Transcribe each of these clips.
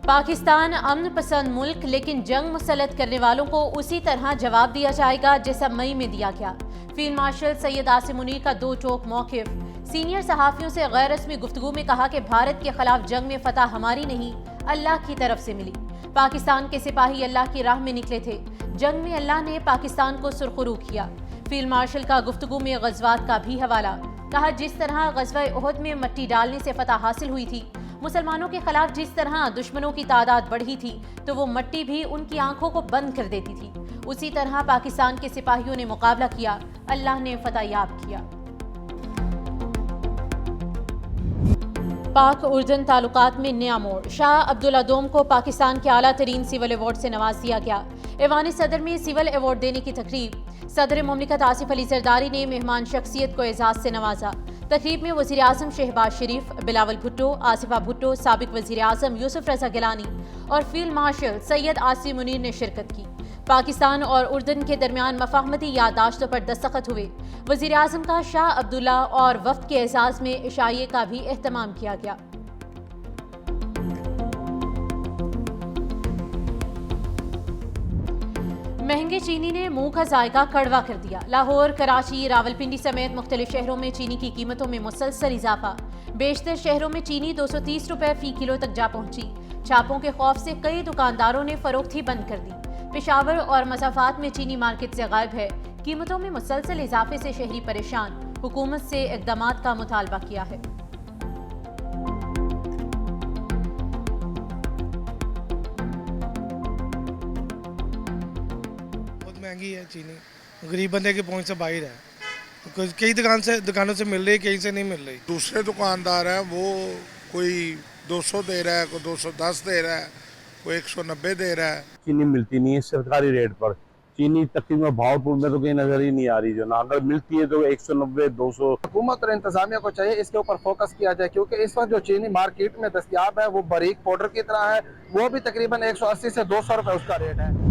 पाकिस्तान अमन पसंद मुल्क, लेकिन जंग मुसल्लत करने वालों को उसी तरह जवाब दिया जाएगा जैसा मई में दिया गया। फील्ड मार्शल सैयद आसिम मुनीर का दो टोक मौक़िफ़। सीनियर सहाफ़ियों से गैर रस्मी गुफ्तगू में कहा कि भारत के खिलाफ जंग में फतह हमारी नहीं, अल्लाह की तरफ से मिली। पाकिस्तान के सिपाही अल्लाह की राह में निकले थे, जंग में अल्लाह ने पाकिस्तान को सुरखरू किया। फील्ड मार्शल का गुफ्तगू में गज़वात का भी हवाला। कहा, जिस तरह ग़ज़वा उहद में मट्टी डालने से फतह हासिल हुई थी, मुसलमानों के खिलाफ जिस तरह दुश्मनों की तादाद बढ़ी थी, तो वो मट्टी भी उनकी आंखों को बंद कर देती थी। उसी तरह पाकिस्तान के सिपाहियों ने मुकाबला किया, अल्लाह ने फतह याब किया। पाक उर्दन ताल्लुकात में नया मोड़। शाह अब्दुल्ला दोम को पाकिस्तान के आला तरीन सिविल अवार्ड से नवाज दिया गया। ऐवान सदर में सिविल अवार्ड देने की तकरीब। सदर मुमलिकत आसिफ अली जरदारी ने मेहमान शख्सियत को एजाज से नवाजा। तकरीब में वज़ीर आज़म शहबाज शरीफ, बिलावल भुट्टो, आसिफा भुट्टो, साबिक वज़ीर आज़म यूसुफ रज़ा गिलानी और फील्ड मार्शल सैयद आसिम मुनीर ने शिरकत की। पाकिस्तान और उर्दन के दरमियान मफाहमती याददाश्तों पर दस्तखत हुए। वज़ीर आज़म का शाह अब्दुल्ला और वफ़द के एजाज़ में इशाइये का भी एहतमाम किया गया। महंगे चीनी ने मुंह का जायका कड़वा कर दिया। लाहौर, कराची, रावलपिंडी समेत मुख्तलिफ शहरों में चीनी की कीमतों में मुसलसल इजाफा। बेशतर शहरों में चीनी 230 रुपए फी किलो तक जा पहुंची। छापों के खौफ से कई दुकानदारों ने फरोख्ती बंद कर दी। पेशावर और मसाफात में चीनी मार्केट से गायब है। कीमतों में मुसलसल इजाफे से शहरी परेशान। हुकूमत से इक़दामात का मुतालबा किया है। महंगी है चीनी, गरीब बंदे की पहुंच से बाहर है। कई दुकानों से मिल रही है, कहीं से नहीं मिल रही। दूसरे दुकानदार हैं वो कोई 200 दे रहा है, कोई 210 दे रहा है, कोई 190 दे रहा है। चीनी मिलती नहीं है सरकारी रेट पर। चीनी तकरीबन भावपुर में तो कहीं नजर ही नहीं आ रही, जो ना अगर मिलती है तो 190 200। हुकूमत और इंतजामिया को चाहिए इसके ऊपर फोकस किया जाए, क्योंकि इस वक्त जो चीनी मार्केट में दस्तयाब है वो बारीक पाउडर की तरह है। वो भी तकरीबन 180 से 200 रुपए उसका रेट है।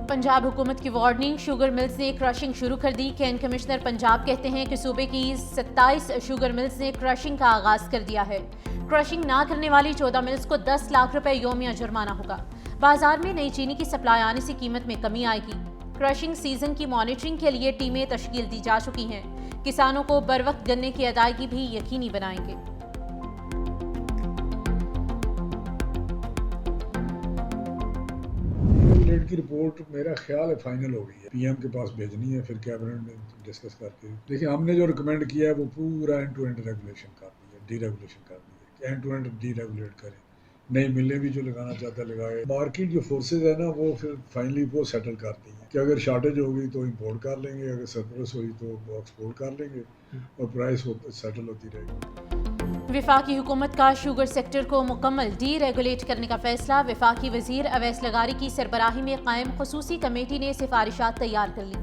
पंजाब हुकूमत की वार्निंग। शुगर मिल्स ने क्रशिंग शुरू कर दी। कैन कमिश्नर पंजाब कहते हैं कि सूबे की 27 शुगर मिल्स ने क्रशिंग का आगाज कर दिया है। क्रशिंग ना करने वाली 14 मिल्स को 10 लाख रुपए योमिया जुर्माना होगा। बाजार में नई चीनी की सप्लाई आने से कीमत में कमी आएगी। क्रशिंग सीजन की मॉनिटरिंग के लिए टीमें तश्कील दी जा चुकी हैं। किसानों को बरवक्त गन्ने की अदायगी भी यकीनी बनाएंगे। रेट की रिपोर्ट मेरा ख्याल है फाइनल हो गई है, पीएम के पास भेजनी है, फिर कैबिनेट में डिस्कस करके। देखिए, हमने जो रिकमेंड किया है वो पूरा एंड टू एंड रेगुलेशन कर दी है, डीरेगुलेशन कर दी है, एंड टू एंड डीरेगुलेट करें। नई मिलें भी जो लगाना चाहता है लगाए। मार्केट जो फोर्सेज है ना वो फिर फाइनली वो सेटल करती हैं कि अगर शॉर्टेज होगी तो इंपोर्ट कर लेंगे, अगर सरप्लस हुई तो एक्सपोर्ट कर लेंगे और प्राइस सेटल होती रहेगी। वफाकी हुकूमत का शुगर सेक्टर को मुकम्मल डी रेगुलेट करने का फैसला। वफाकी वजीर अवैस लगारी की सरबराही में कायम खसूसी कमेटी ने सिफारिशात तैयार कर ली।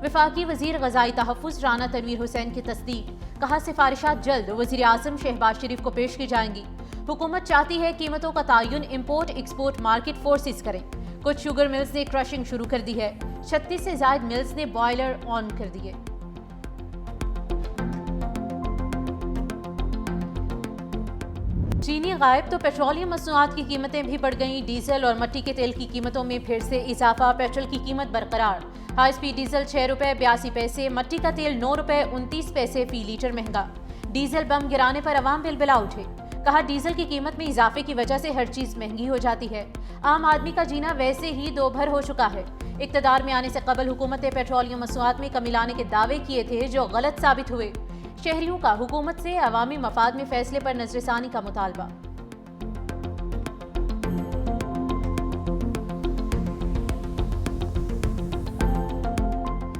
वफाकी वजीर ग़ज़ाई तहफ़्फ़ुज़ राना तनवीर हुसैन की तस्दीक। कहा, सिफारिशात जल्द वज़ीर आज़म शहबाज शरीफ को पेश की जाएंगी। हुकूमत चाहती है कीमतों का तयन इम्पोर्ट एक्सपोर्ट मार्केट फोर्सेस करें। कुछ शुगर मिल्स ने क्रशिंग शुरू कर दी है। 36 से ज़ायद मिल्स ने बॉयलर ऑन कर दिए। चीनी गायब तो पेट्रोलियम मसनूआत की कीमतें भी बढ़ गईं। डीजल और मट्टी के तेल की कीमतों में फिर से इजाफा। पेट्रोल की कीमत बरकरार। हाई स्पीड डीजल 6 रुपए 82 पैसे, मट्टी का तेल 9 रुपए 29 पैसे फी लीटर महंगा। डीजल बम गिराने पर अवाम बिलबिला उठे। कहा, डीजल की कीमत में इजाफे की वजह से हर चीज महंगी हो जाती है। आम आदमी का जीना वैसे ही दो भर हो चुका है। इक्तदार में आने से कबल हुकूमत पेट्रोलियम मसनूआत में कमी लाने के दावे किए थे जो गलत साबित हुए। शहरियों का हुकूमत से अवामी मफाद में फैसले पर नजरसानी का मुतालबा।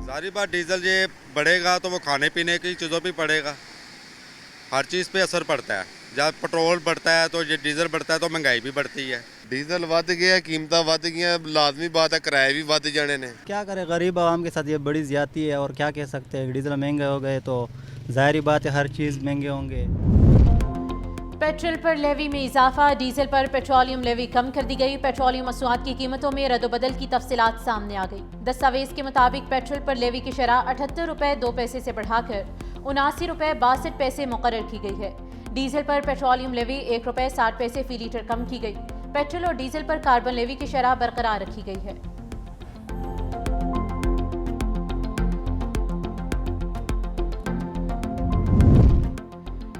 सारी बात डीजल ये बढ़ेगा तो वो खाने पीने की चीज़ों पे पड़ेगा, हर चीज़ पे असर पड़ता है। जब पेट्रोल बढ़ता है तो ये डीजल बढ़ता है तो महंगाई भी बढ़ती है। डीजल वध गया, कीमत वध गई, लाजमी बात है किराए भी वध जाने ने। क्या करे, गरीब आवाम के साथ ये बड़ी ज्यादती है और क्या कह सकते हैं। डीजल महंगे हो गए तो जाहिर बात है हर चीज़ महंगे होंगे। पेट्रोल पर लेवी में इजाफा। डीजल पर पेट्रोलियम लेवी कम कर दी गई। पेट्रोलियम मसनूआत की कीमतों में रद्दबदल की तफसीलात सामने आ गई। दस्तावेज के मुताबिक पेट्रोल पर लेवी की शरह 78 रुपए 2 पैसे से बढ़ाकर 79 रुपए 62 पैसे मुकर्रर की गई है। डीजल पर पेट्रोलियम लेवी ₹1.60 फी लीटर कम की गई। पेट्रोल और डीजल पर कार्बन लेवी की शरह बरकरार रखी गई है।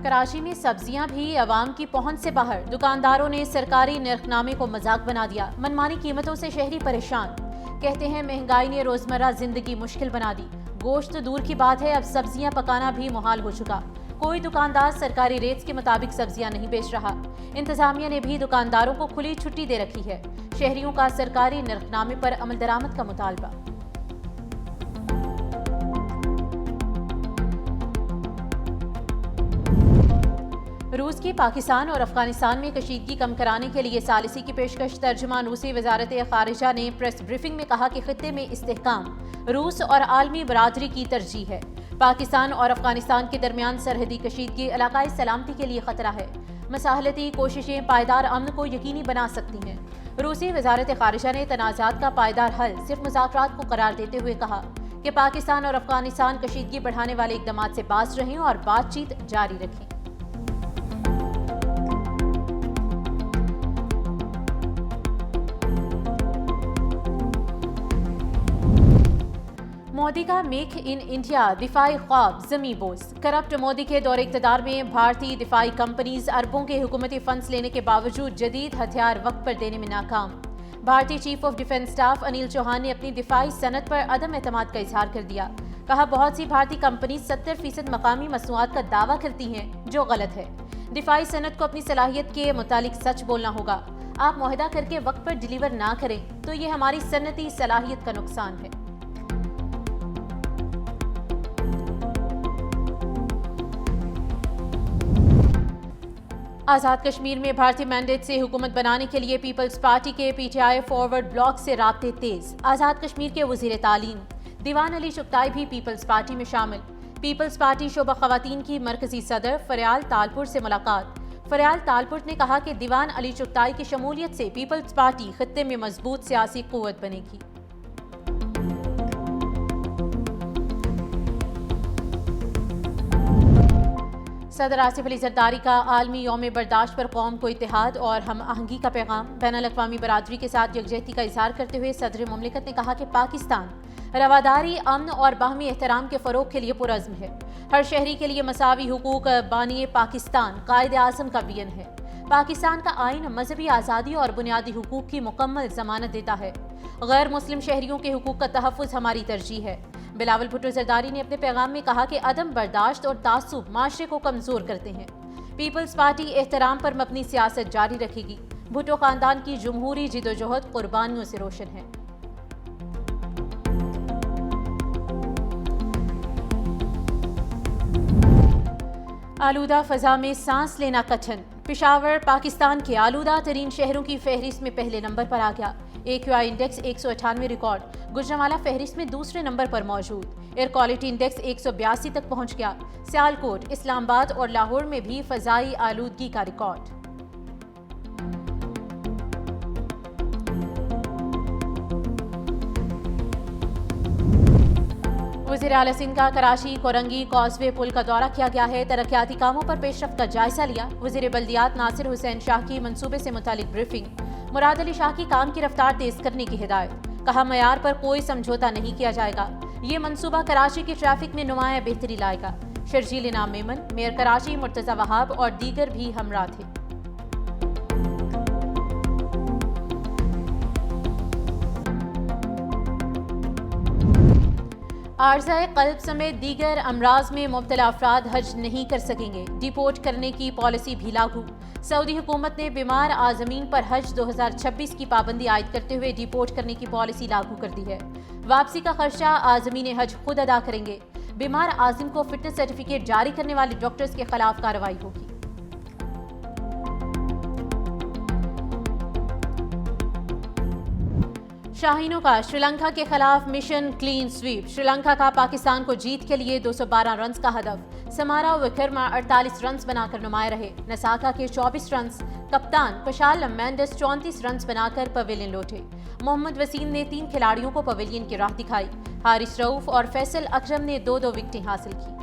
कराची में सब्जियां भी अवाम की पहुंच से बाहर। दुकानदारों ने सरकारी निर्खनामे को मजाक बना दिया। मनमानी कीमतों से शहरी परेशान। कहते हैं महंगाई ने रोजमर्रा जिंदगी मुश्किल बना दी। गोश्त तो दूर की बात है, अब सब्जियां पकाना भी मुहाल हो चुका। कोई दुकानदार सरकारी रेट्स के मुताबिक सब्जियां नहीं बेच रहा। इंतजामिया ने भी दुकानदारों को खुली छुट्टी दे रखी है। शहरियों का सरकारी निर्खनामे पर अमल दरामद का मुतालबा। रूस की पाकिस्तान और अफगानिस्तान में कशीदगी कम कराने के लिए सालिसी की पेशकश। तर्जुमान रूसी वजारत खारिजा ने प्रेस ब्रीफिंग में कहा कि खित्ते में इस्तेहकाम रूस और आलमी बरादरी की तरजीह है। पाकिस्तान और अफगानिस्तान के दरमियान सरहदी कशीदगी इलाकाई सलामती के लिए खतरा है। मसाहलती कोशिशें पायदार अमन को यकीनी बना सकती हैं। रूसी वजारत खारिजा ने तनाज़ात का पायदार हल सिर्फ मुज़ाकरात को करार देते हुए कहा कि पाकिस्तान और अफगानिस्तान कशीदगी बढ़ाने वाले इक़दामात से बाज रहें और बातचीत जारी रखें। मोदी का मेक इन इंडिया दिफाई ख्वाब ज़मी बोझ। करप्ट मोदी के दौरे इक़्तिदार में भारतीय दिफाई कंपनीज अरबों के हुकूमती फंड्स लेने के बावजूद जदीद हथियार वक्त पर देने में नाकाम। भारतीय chief of defence staff Anil Chauhan ने अपनी दिफाई सनत पर अदम एतमाद का इजहार कर दिया। कहा, बहुत सी भारतीय कंपनीज 70% मकामी मसनूआत का दावा करती हैं, जो गलत है। दिफाई सनत को अपनी सलाहियत के मुतालिक सच बोलना होगा। आप मुआहदा करके वक्त पर डिलीवर ना करें तो ये हमारी सनती सलाहियत का नुकसान है। आज़ाद कश्मीर में भारतीय मैंडेट से हुकूमत बनाने के लिए पीपल्स पार्टी के PTI फॉरवर्ड ब्लॉक से राब्ते तेज। आज़ाद कश्मीर के वज़ीर तालीम दीवान अली चुगताई भी पीपल्स पार्टी में शामिल। पीपल्स पार्टी शोबा ख़वातीन की मरकजी सदर फरियाल तालपुर से मुलाकात। फरियाल तालपुर ने कहा कि दीवान अली चुगताई की शमूलियत से पीपल्स पार्टी खित्ते में मजबूत सियासी क़ुव्वत बनेगी। सदर आसिफ अली जरदारी का आलमी यौम बर्दाश्त पर कौम को इत्तेहाद और हम आहंगी का पैगाम। बैनुल अक़वामी बरादरी के साथ यकजहती का इज़हार करते हुए सदर मुमलिकत ने कहा कि पाकिस्तान रवादारी, अमन और बाहमी एहतराम के फ़रोग़ के लिए पुरज़्म है। हर शहरी के लिए मसावी हुकूक बानी पाकिस्तान कायदे आज़म का विजन है। पाकिस्तान का आइन मजहबी आज़ादी और बुनियादी हुकूक की मुकम्मल ज़मानत देता है। गैर मुस्लिम शहरियों के हुकूक का तहफ़्फ़ुज़ हमारी तरजीह है। बिलावल भुट्टो जरदारी ने अपने पैगाम में कहा कि अदम बर्दाश्त और तासुब माशरे को कमज़ोर करते हैं। पीपल्स पार्टी एहतराम पर मबनी सियासत जारी रखेगी। भुट्टो ख़ानदान की जमहूरी जिदोजहद कुर्बानियों से रोशन है। आलूदा फ़ज़ा में सांस लेना कठिन। पेशावर पाकिस्तान के आलूदा तरीन शहरों की फहरिस्त में पहले नंबर पर आ गया। AQI index 198 record. गुजरांवाला फहरिस्त में दूसरे नंबर पर मौजूद। एयर क्वालिटी इंडेक्स 182 तक पहुंच गया। सियालकोट, इस्लामाबाद और लाहौर में भी फ़ज़ाई आलूदगी का रिकॉर्ड। वज़ीर आला सिंध का कराची कोरंगी कॉजवे पुल का दौरा किया गया है। तरक्याती कामों पर पेशरफ्त का जायजा लिया। वज़ीर बल्दियात नासिर हुसैन शाह की मंसूबे से मुतालिक ब्रीफिंग। मुराद अली शाह की काम की रफ्तार तेज करने की हिदायत। कहा, मयार पर कोई समझौता नहीं किया जाएगा। ये मंसूबा कराची की ट्रैफिक में नुमाया बेहतरी लाएगा। शर्जील इनाम मेमन, मेयर कराची मुर्तज़ा वहाब और दीगर भी हमरा थे। आर्ज़ाए क़ल्ब समेत दीगर अमराज में मुब्तला अफराद हज नहीं कर सकेंगे। डिपोर्ट करने की पॉलिसी भी लागू। सऊदी हुकूमत ने बीमार आज़मीन पर हज 2026 की पाबंदी आयद करते हुए डिपोर्ट करने की पॉलिसी लागू कर दी है। वापसी का खर्चा आज़मीन हज खुद अदा करेंगे। बीमार आज़िम को फिटनेस सर्टिफिकेट जारी करने वाले डॉक्टर्स के खिलाफ कार्रवाई होगी। शाहीनों का श्रीलंका के खिलाफ मिशन क्लीन स्वीप। श्रीलंका का पाकिस्तान को जीत के लिए 212 रन का हदफ। समारा विक्रमा 48 रन बनाकर नुमाया रहे। नसाका के 24 रन। कप्तान कुशाल मेंडिस 34 रन बनाकर पवेलियन लौटे। मोहम्मद वसीम ने 3 खिलाड़ियों को पवेलियन की राह दिखाई। हारिस रऊफ और फैसल अकरम ने 2-2 विकेटें हासिल की।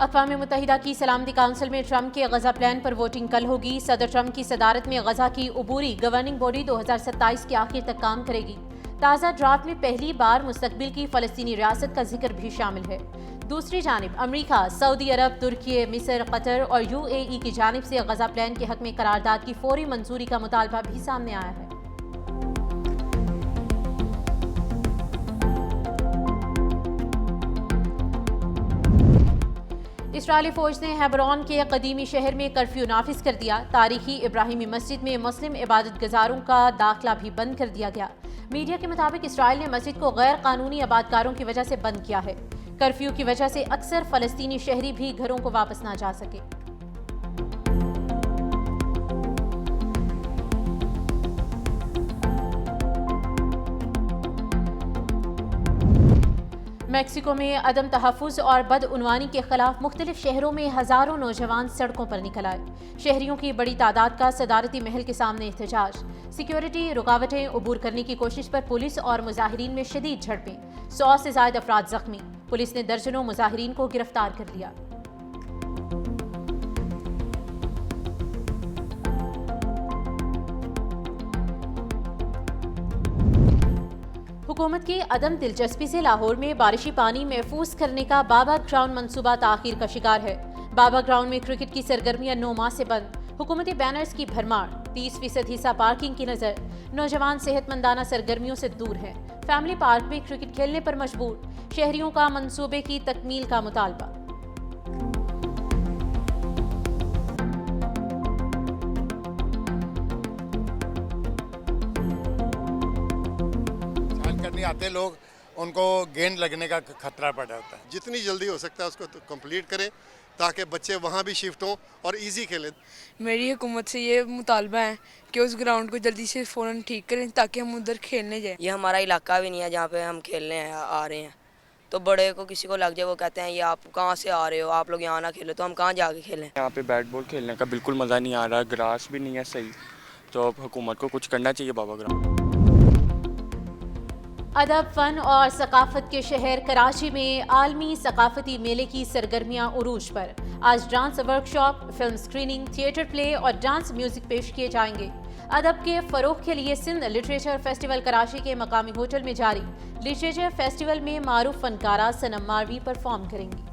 अक़वाम मुत्तहिदा की सलामती काउंसिल में ट्रंप के गजा प्लान पर वोटिंग कल होगी। सदर ट्रंप की सदारत में गजा की उबूरी गवर्निंग बॉडी 2027 के आखिर तक काम करेगी। ताज़ा ड्राफ्ट में पहली बार मुस्तकबिल की फ़लस्तीनी रियासत का जिक्र भी शामिल है। दूसरी जानिब अमरीका, सऊदी अरब, तुर्की, मिस्र, कतर और UAE की जानिब से गजा प्लान के हक में करारदाद की फौरी मंजूरी का मुतालबा भी सामने आया है। इस्राइली फौज ने हेब्रोन के कदीमी शहर में कर्फ्यू नाफिज कर दिया। तारीखी इब्राहिमी मस्जिद में मुस्लिम इबादत गुजारों का दाखिला भी बंद कर दिया गया। मीडिया के मुताबिक इसराइल ने मस्जिद को गैर कानूनी आबादकारों की वजह से बंद किया है। कर्फ्यू की वजह से अक्सर फ़लस्तीनी शहरी भी घरों को वापस ना जा सके। मैक्सिको में अदम तहफ़्फ़ुज़ और बदउनवानी के खिलाफ मुख्तलिफ शहरों में हज़ारों नौजवान सड़कों पर निकल आए। शहरियों की बड़ी तादाद का सदारती महल के सामने एहतजाज। सिक्योरिटी रुकावटें उबूर करने की कोशिश पर पुलिस और मुजाहिरीन में शदीद झड़पें। 100 से ज़ायद अफराद जख्मी। पुलिस ने दर्जनों मुजाहिरीन को गिरफ्तार कर लिया। हुकूमत की अदम दिलचस्पी से लाहौर में बारिशी पानी महफूज करने का बाबा ग्राउंड मंसूबा ताखीर का शिकार है। बाबा ग्राउंड में क्रिकेट की सरगर्मियां 9 माह से बंद। हुकूमती बैनर्स की भरमार। 30% हिस्सा पार्किंग की नजर। नौजवान सेहतमंदाना सरगर्मियों से दूर हैं। फैमिली पार्क में क्रिकेट खेलने पर मजबूर। शहरियों का मंसूबे की तकमील का मुतालबा। करने आते लोग, उनको गेंद लगने का खतरा पड़ा होता है। जितनी जल्दी हो सकता है उसको तो कंप्लीट करें ताकि बच्चे वहाँ भी शिफ्ट हों और इजी खेलें। मेरी हुकूमत से ये मुतालबा है कि उस ग्राउंड को जल्दी से फ़ौरन ठीक करें ताकि हम उधर खेलने जाएं। ये हमारा इलाका भी नहीं है जहाँ पे हम खेलने आ रहे हैं, तो बड़े को किसी को लग जाए वो कहते हैं ये आप कहाँ से आ रहे हो, आप लोग यहाँ ना खेलो, तो हम कहाँ जाके खेलें। यहाँ पे बैट बॉल खेलने का बिल्कुल मज़ा नहीं आ रहा, ग्रास भी नहीं है सही, तो अब हुकूमत को कुछ करना चाहिए बाबा ग्राउंड। अदब, फ़न और सकाफ़त के शहर कराची में आलमी सकाफ़ती मेले की सरगर्मियाँ उरूज पर। आज dance workshop, film screening, theatre play और डांस म्यूज़िक पेश किए जाएंगे। अदब के फ़रोग़ के लिए सिंध लिटरेचर फेस्टिवल कराची के मकामी होटल में जारी। लिटरेचर फेस्टिवल में मारूफ फ़नकारा सनम मारवी परफॉर्म करेंगी।